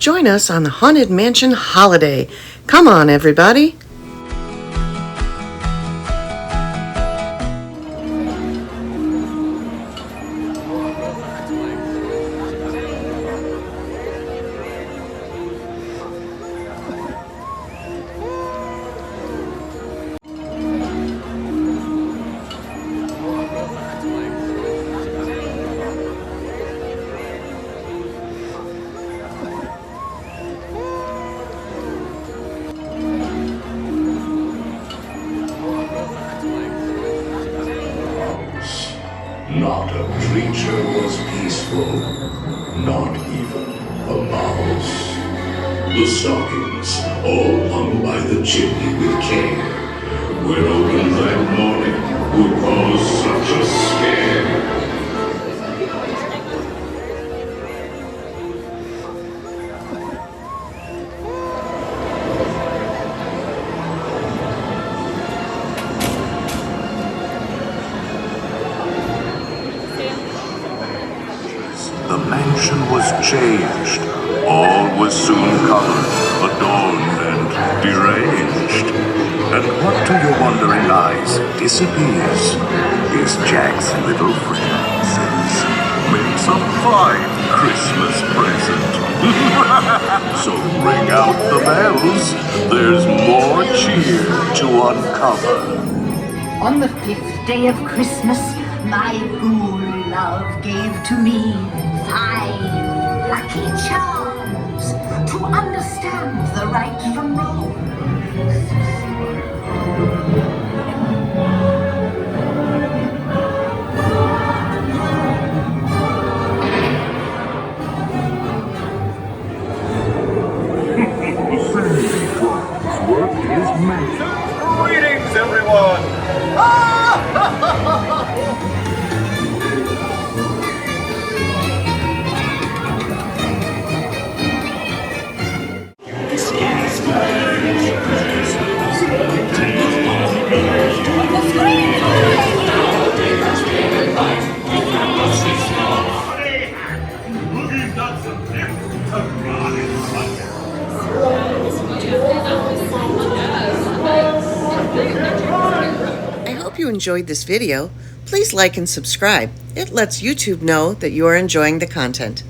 Join us on the Haunted Mansion holiday. Come on, everybody. Not a creature was peaceful, not even a mouse. The stockings, all hung by the chimney with care, when opened that morning, would cause such a scare. The mansion was changed. All was soon covered, adorned, and deranged. And what to your wondering eyes disappears is Jack's little friend says, makes a fine Christmas present. So ring out the bells. There's more cheer to uncover. On the 5th day of Christmas, my ghoul love gave to me 5 lucky charms to understand the right from wrong. Work is magic. Greetings, everyone! I hope you enjoyed this video. Please like and subscribe. It lets YouTube know that you are enjoying the content.